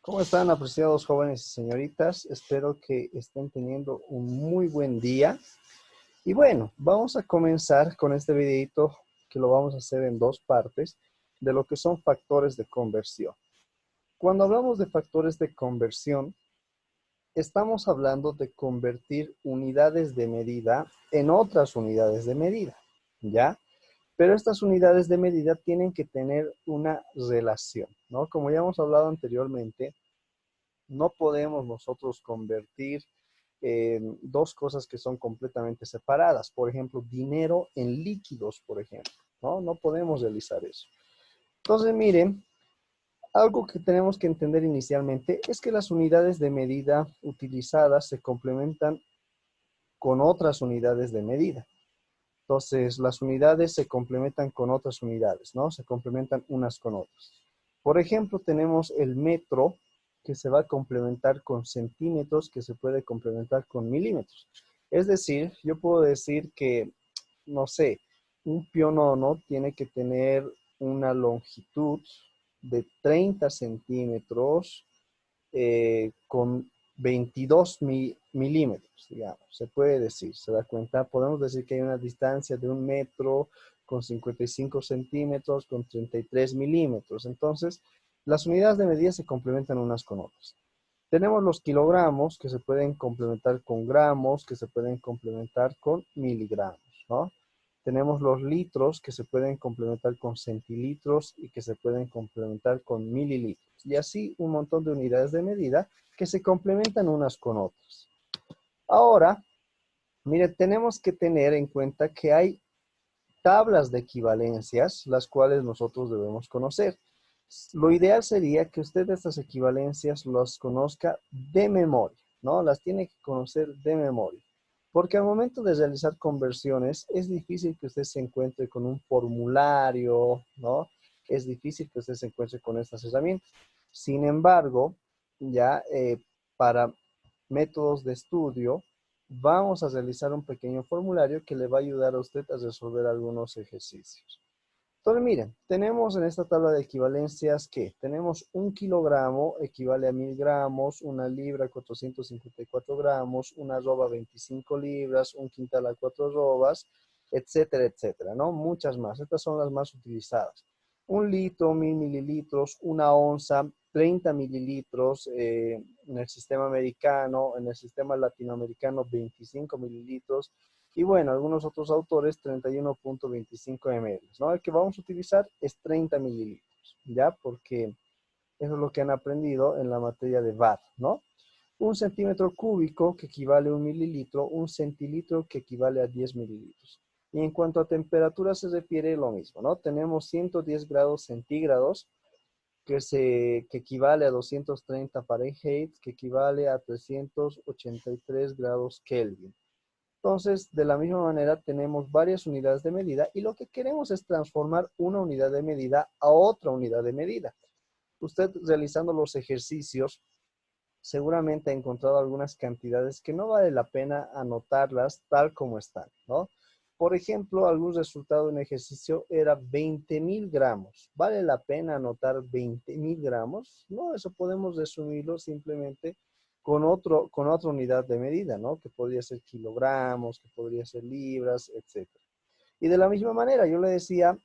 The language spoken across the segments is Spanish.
¿Cómo están, apreciados jóvenes y señoritas? Espero que estén teniendo un muy buen día. Y bueno, vamos a comenzar con este videito que lo vamos a hacer en dos partes de lo que son factores de conversión. Cuando hablamos de factores de conversión, estamos hablando de convertir unidades de medida en otras unidades de medida, ¿ya? Pero estas unidades de medida tienen que tener una relación, ¿no? Como ya hemos hablado anteriormente, no podemos nosotros convertir dos cosas que son completamente separadas. Por ejemplo, dinero en líquidos, por ejemplo, ¿no? No podemos realizar eso. Entonces, miren, algo que tenemos que entender inicialmente es que las unidades de medida utilizadas se complementan con otras unidades de medida. Entonces, las unidades se complementan con otras unidades, ¿no? Se complementan unas con otras. Por ejemplo, tenemos el metro, que se va a complementar con centímetros, que se puede complementar con milímetros. Es decir, yo puedo decir que, no sé, un pionono tiene que tener una longitud de 30 centímetros con 22 milímetros, digamos, se puede decir, se da cuenta, podemos decir que hay una distancia de un metro con 55 centímetros con 33 milímetros. Entonces, las unidades de medida se complementan unas con otras. Tenemos los kilogramos que se pueden complementar con gramos, que se pueden complementar con miligramos, ¿no? Tenemos los litros que se pueden complementar con centilitros y que se pueden complementar con mililitros. Y así un montón de unidades de medida que se complementan unas con otras. Ahora, mire, tenemos que tener en cuenta que hay tablas de equivalencias, las cuales nosotros debemos conocer. Lo ideal sería que usted estas equivalencias las conozca de memoria, ¿no? Las tiene que conocer de memoria. Porque al momento de realizar conversiones es difícil que usted se encuentre con un formulario, ¿no? Es difícil que usted se encuentre con estas herramientas. Sin embargo, ya para métodos de estudio, vamos a realizar un pequeño formulario que le va a ayudar a usted a resolver algunos ejercicios. Entonces, miren, tenemos en esta tabla de equivalencias que tenemos un kilogramo equivale a 1000 gramos, una libra 454 gramos, una arroba 25 libras, un quintal a 4 arrobas, etcétera, etcétera, ¿no? Muchas más. Estas son las más utilizadas. Un litro, 1000 mililitros, una onza, 30 mililitros en el sistema americano, en el sistema latinoamericano 25 mililitros, y bueno, algunos otros autores 31.25 ml, ¿no? El que vamos a utilizar es 30 mililitros, ¿ya? Porque eso es lo que han aprendido en la materia de VAR, ¿no? Un centímetro cúbico que equivale a un mililitro, un centilitro que equivale a 10 mililitros. Y en cuanto a temperatura se refiere lo mismo, ¿no? Tenemos 110 grados centígrados, que equivale a 230 Fahrenheit, que equivale a 383 grados Kelvin. Entonces, de la misma manera, tenemos varias unidades de medida y lo que queremos es transformar una unidad de medida a otra unidad de medida. Usted realizando los ejercicios seguramente ha encontrado algunas cantidades que no vale la pena anotarlas tal como están, ¿no? Por ejemplo, algún resultado de un ejercicio era 20.000 gramos. ¿Vale la pena anotar 20.000 gramos? No, eso podemos resumirlo simplemente con otra unidad de medida, ¿no? Que podría ser kilogramos, que podría ser libras, etcétera. Y de la misma manera, yo le decía,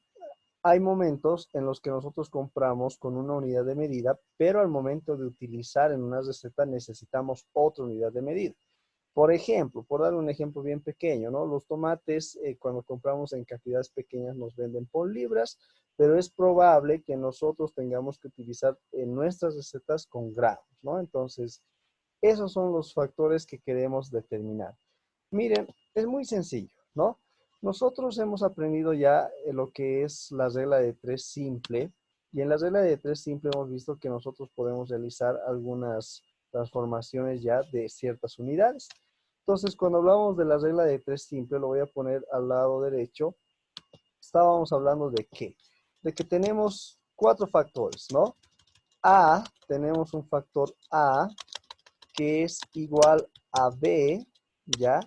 hay momentos en los que nosotros compramos con una unidad de medida, pero al momento de utilizar en una receta necesitamos otra unidad de medida. Por ejemplo, por dar un ejemplo bien pequeño, ¿no? Los tomates, cuando compramos en cantidades pequeñas, nos venden por libras, pero es probable que nosotros tengamos que utilizar en nuestras recetas con gramos, ¿no? Entonces, esos son los factores que queremos determinar. Miren, es muy sencillo, ¿no? Nosotros hemos aprendido ya lo que es la regla de tres simple, y en la regla de tres simple hemos visto que nosotros podemos realizar algunas transformaciones ya de ciertas unidades. Entonces, cuando hablamos de la regla de tres simple, lo voy a poner al lado derecho. Estábamos hablando de qué? De que tenemos cuatro factores, ¿no? A, tenemos un factor A que es igual a B, ¿ya?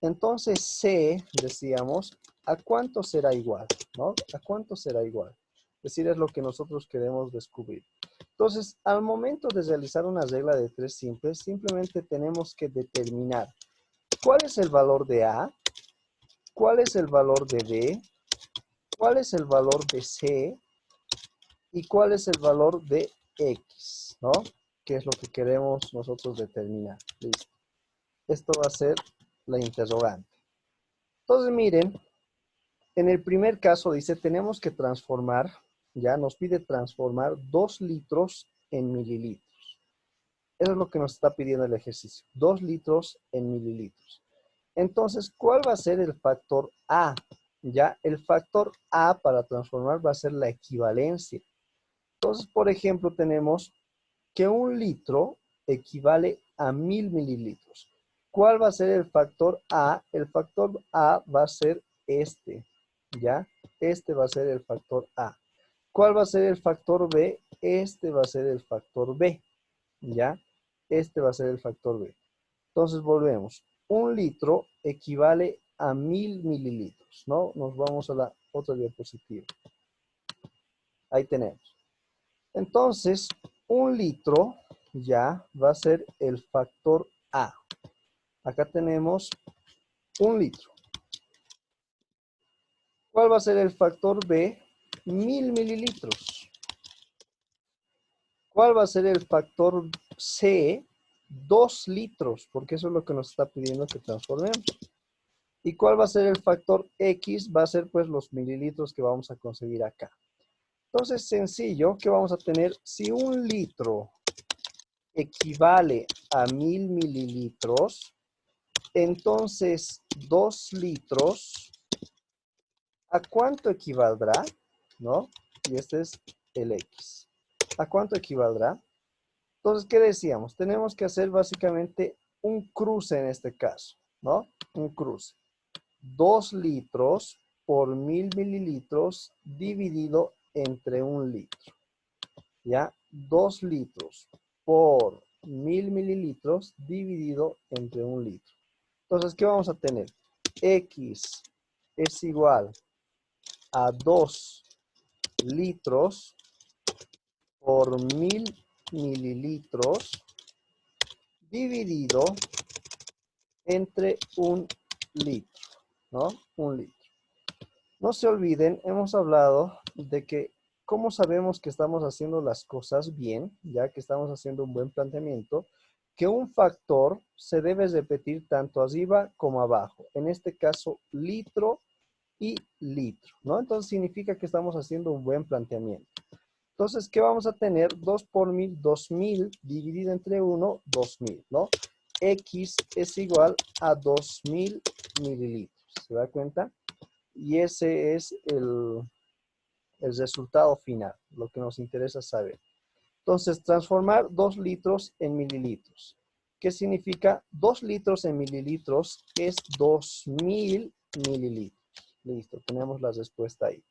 Entonces C, decíamos, ¿a cuánto será igual? ¿No? ¿A cuánto será igual? Es decir, es lo que nosotros queremos descubrir. Entonces, al momento de realizar una regla de tres simple, simplemente tenemos que determinar cuál es el valor de A, cuál es el valor de B, cuál es el valor de C y cuál es el valor de X, ¿no? Que es lo que queremos nosotros determinar. Listo. Esto va a ser la interrogante. Entonces, miren, en el primer caso dice, tenemos que transformar, ya nos pide transformar 2 litros en mililitros. Eso es lo que nos está pidiendo el ejercicio, 2 litros en mililitros. Entonces, ¿cuál va a ser el factor A? Ya, el factor A para transformar va a ser la equivalencia. Entonces, por ejemplo, tenemos que 1 litro equivale a 1000 mililitros. ¿Cuál va a ser el factor A? El factor A va a ser este, ¿ya? Este va a ser el factor A. ¿Cuál va a ser el factor B? Este va a ser el factor B, ¿ya? Este va a ser el factor B. Entonces volvemos. 1 litro equivale a 1000 mililitros, ¿no? Nos vamos a la otra diapositiva. Ahí tenemos. Entonces, 1 litro ya va a ser el factor A. Acá tenemos 1 litro. ¿Cuál va a ser el factor B? 1000 mililitros. ¿Cuál va a ser el factor C? 2 litros, porque eso es lo que nos está pidiendo que transformemos. ¿Y cuál va a ser el factor X? Va a ser pues los mililitros que vamos a conseguir acá. Entonces, sencillo, ¿qué vamos a tener? Si 1 litro equivale a 1000 mililitros, entonces 2 litros, ¿a cuánto equivaldrá? ¿No? Y este es el X. ¿A cuánto equivaldrá? Entonces, ¿qué decíamos? Tenemos que hacer básicamente un cruce en este caso, ¿no? Un cruce. 2 litros por 1000 mililitros dividido entre 1 litro. ¿Ya? 2 litros por 1000 mililitros dividido entre 1 litro. Entonces, ¿qué vamos a tener? X es igual a 2 litros por 1000 mililitros dividido entre 1 litro, ¿no? 1 litro. No se olviden, hemos hablado de que cómo sabemos que estamos haciendo las cosas bien, ya que estamos haciendo un buen planteamiento, que un factor se debe repetir tanto arriba como abajo. En este caso, litro y litro, ¿no? Entonces significa que estamos haciendo un buen planteamiento. Entonces, ¿qué vamos a tener? 2 por 1000, 2000 dividido entre 1, 2000, ¿no? X es igual a 2000 mililitros. ¿Se da cuenta? Y ese es el resultado final, lo que nos interesa saber. Entonces, transformar 2 litros en mililitros. ¿Qué significa? 2 litros en mililitros es 2000 mililitros. Listo, tenemos la respuesta ahí.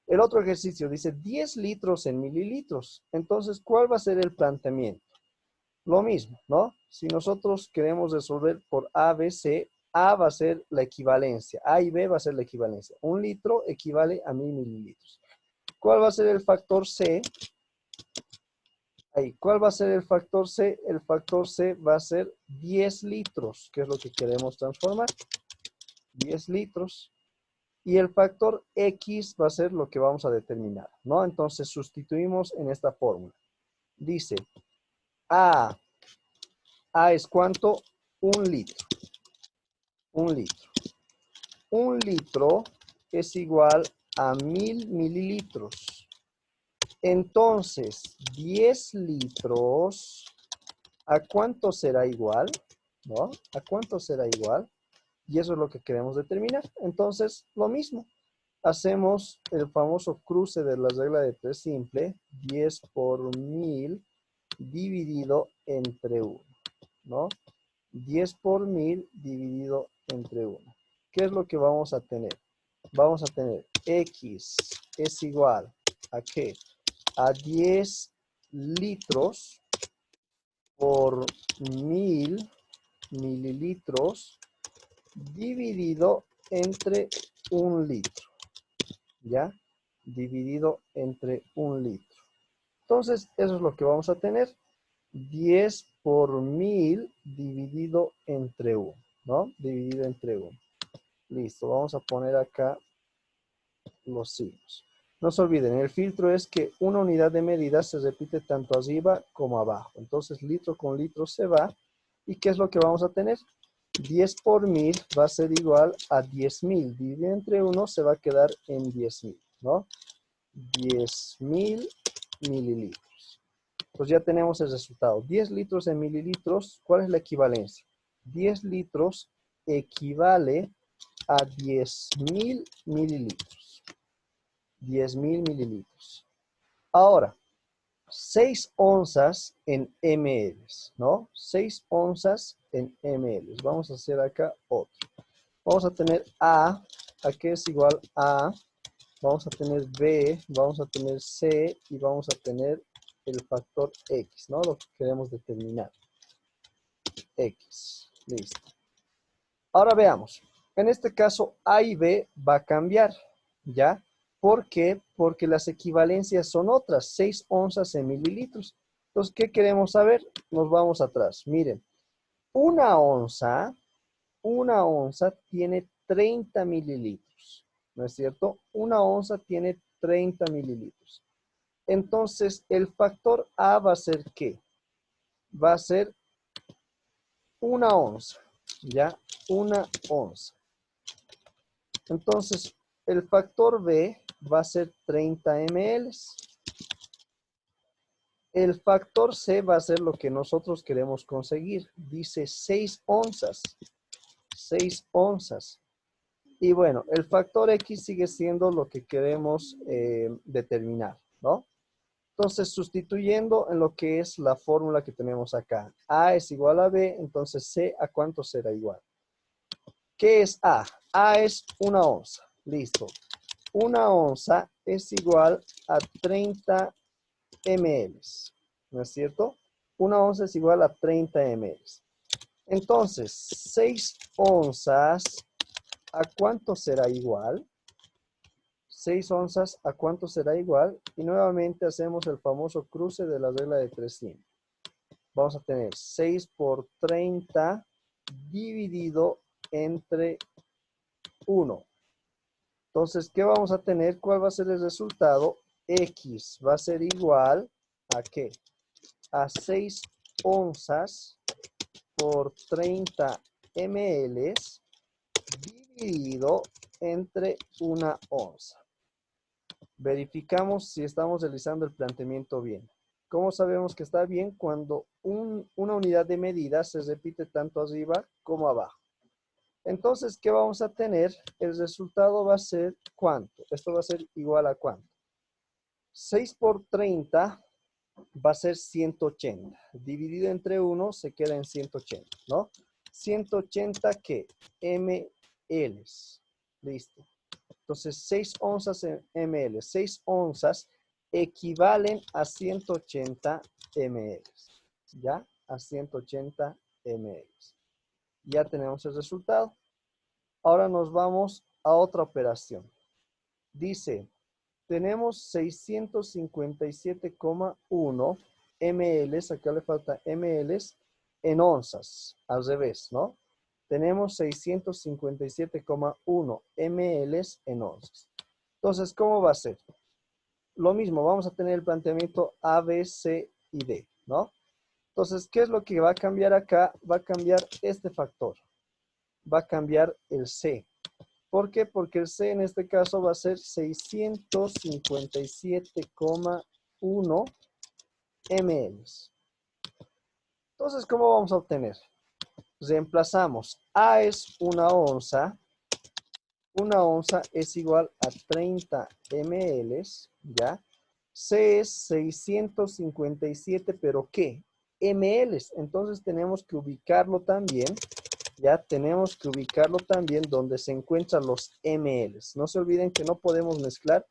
El otro ejercicio dice 10 litros en mililitros. Entonces, ¿cuál va a ser el planteamiento? Lo mismo, ¿no? Si nosotros queremos resolver por A, B, C, A va a ser la equivalencia. A y B va a ser la equivalencia. 1 litro equivale a 1000 mililitros. ¿Cuál va a ser el factor C? Ahí. ¿Cuál va a ser el factor C? El factor C va a ser 10 litros, que es lo que queremos transformar. 10 litros. Y el factor X va a ser lo que vamos a determinar, ¿no? Entonces sustituimos en esta fórmula. Dice, A es ¿cuánto? 1 litro. 1 litro. 1 litro es igual a 1000 mililitros. Entonces, 10 litros, ¿a cuánto será igual? ¿No? ¿A cuánto será igual? Y eso es lo que queremos determinar. Entonces, lo mismo. Hacemos el famoso cruce de la regla de tres simple, 10 por 1000 dividido entre 1, ¿no? 10 por 1000 dividido entre 1. ¿Qué es lo que vamos a tener? Vamos a tener X es igual a ¿qué? A 10 litros por 1000 mililitros dividido entre 1 litro. ¿Ya? Dividido entre 1 litro. Entonces, eso es lo que vamos a tener. 10 por 1000 dividido entre 1, ¿no? Dividido entre 1. Listo, vamos a poner acá los signos. No se olviden, el filtro es que una unidad de medida se repite tanto arriba como abajo. Entonces, litro con litro se va. ¿Y qué es lo que vamos a tener? 10 por 1000 va a ser igual a 10.000. Dividido entre 1 se va a quedar en 10.000, ¿no? 10.000 mililitros. Pues ya tenemos el resultado. 10 litros en mililitros, ¿cuál es la equivalencia? 10 litros equivale a 10.000 mililitros. 10.000 mililitros. Ahora, 6 onzas en ml, ¿no? 6 onzas en ml. Vamos a hacer acá otro. Vamos a tener A que es igual a, vamos a tener B, vamos a tener C y vamos a tener el factor X, ¿no? Lo que queremos determinar. X, listo. Ahora veamos. En este caso, A y B va a cambiar, ¿ya? ¿Por qué? Porque las equivalencias son otras, 6 onzas en mililitros. Entonces, ¿qué queremos saber? Nos vamos atrás. Miren, una onza tiene 30 mililitros, ¿no es cierto? Una onza tiene 30 mililitros. Entonces, el factor A va a ser ¿qué? Va a ser una onza, ¿ya? Una onza. Entonces, el factor B va a ser 30 ml. El factor C va a ser lo que nosotros queremos conseguir. Dice 6 onzas. 6 onzas. Y bueno, el factor X sigue siendo lo que queremos determinar, ¿no? Entonces, sustituyendo en lo que es la fórmula que tenemos acá. A es igual a B, entonces C, ¿a cuánto será igual? ¿Qué es A? A es una onza. Listo. Una onza es igual a 30 ml. ¿No es cierto? Una onza es igual a 30 ml. Entonces, 6 onzas, ¿a cuánto será igual? 6 onzas, ¿a cuánto será igual? Y nuevamente hacemos el famoso cruce de la regla de 300. Vamos a tener 6 por 30 dividido entre 1. Entonces, ¿qué vamos a tener? ¿Cuál va a ser el resultado? X va a ser igual ¿a qué? A 6 onzas por 30 ml dividido entre una onza. Verificamos si estamos realizando el planteamiento bien. ¿Cómo sabemos que está bien? Cuando una unidad de medida se repite tanto arriba como abajo. Entonces, ¿qué vamos a tener? El resultado va a ser ¿cuánto? Esto va a ser igual a ¿cuánto? 6 por 30 va a ser 180. Dividido entre 1 se queda en 180, ¿no? 180, ¿qué? ml. Listo. Entonces, 6 onzas en ml. 6 onzas equivalen a 180 ml. ¿Ya? A 180 ml. Ya tenemos el resultado. Ahora nos vamos a otra operación. Dice, tenemos 657,1 ml, acá le falta ml, en onzas, al revés, ¿no? Tenemos 657,1 ml en onzas. Entonces, ¿cómo va a ser? Lo mismo, vamos a tener el planteamiento A, B, C y D, ¿no? Entonces, ¿qué es lo que va a cambiar acá? Va a cambiar este factor. Va a cambiar el C. ¿Por qué? Porque el C en este caso va a ser 657,1 ml. Entonces, ¿cómo vamos a obtener? Reemplazamos. A es una onza. Una onza es igual a 30 ml, ¿ya? C es 657, ¿pero qué? Ml. Entonces tenemos que ubicarlo también. Ya tenemos que ubicarlo también donde se encuentran los mls. No se olviden que no podemos mezclar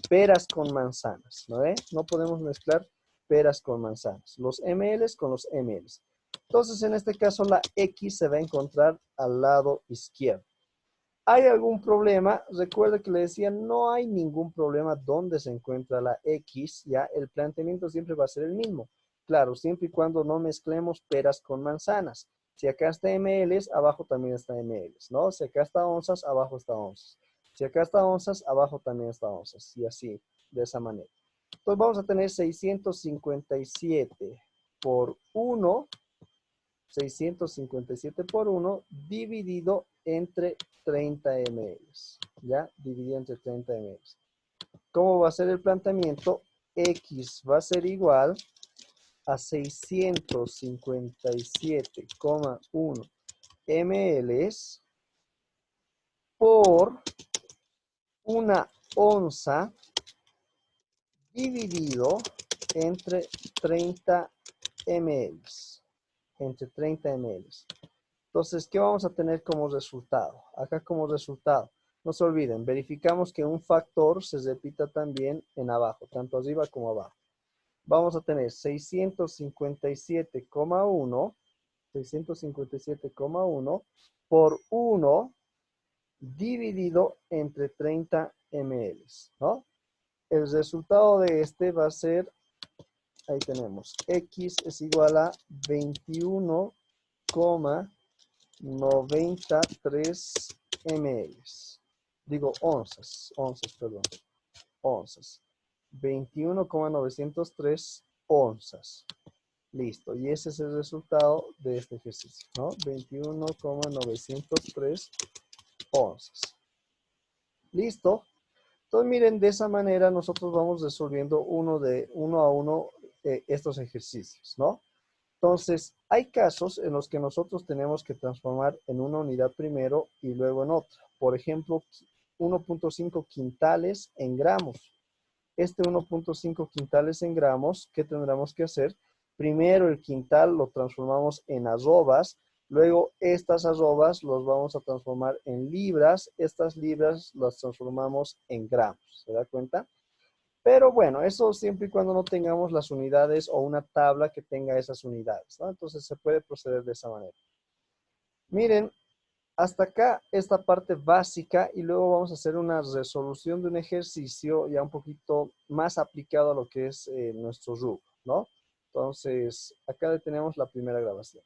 peras con manzanas, ¿no? No podemos mezclar peras con manzanas. Los mls con los mls. Entonces, en este caso, la X se va a encontrar al lado izquierdo. ¿Hay algún problema? Recuerda que le decía, no hay ningún problema donde se encuentra la X, ya el planteamiento siempre va a ser el mismo. Claro, siempre y cuando no mezclemos peras con manzanas. Si acá está mLs, abajo también está mLs, ¿no? Si acá está onzas, abajo está onzas. Si acá está onzas, abajo también está onzas. Y así, de esa manera. Entonces vamos a tener 657 por 1, 657 por 1 dividido entre 30 ml. ¿Ya? Dividido entre 30 ml. ¿Cómo va a ser el planteamiento? X va a ser igual a 657,1 ml por una onza dividido entre 30 ml. Entre 30 ml. Entonces, ¿qué vamos a tener como resultado? Acá como resultado, no se olviden, verificamos que un factor se repita también en abajo, tanto arriba como abajo. Vamos a tener 657,1 por 1 dividido entre 30 ml, ¿no? El resultado de este va a ser, ahí tenemos, X es igual a 21,93 ml. Digo onzas, perdón, onzas. 21,903 onzas. Listo, y ese es el resultado de este ejercicio, ¿no? 21,903 onzas. Listo. Entonces, miren, de esa manera nosotros vamos resolviendo uno a uno estos ejercicios, ¿no? Entonces, hay casos en los que nosotros tenemos que transformar en una unidad primero y luego en otra. Por ejemplo, 1.5 quintales en gramos. Este 1.5 quintales en gramos, ¿qué tendremos que hacer? Primero el quintal lo transformamos en arrobas, luego estas arrobas los vamos a transformar en libras, estas libras las transformamos en gramos, ¿se da cuenta? Pero bueno, eso siempre y cuando no tengamos las unidades o una tabla que tenga esas unidades, ¿no? Entonces se puede proceder de esa manera. Miren, hasta acá esta parte básica y luego vamos a hacer una resolución de un ejercicio ya un poquito más aplicado a lo que es nuestro rubro, ¿no? Entonces, acá tenemos la primera grabación.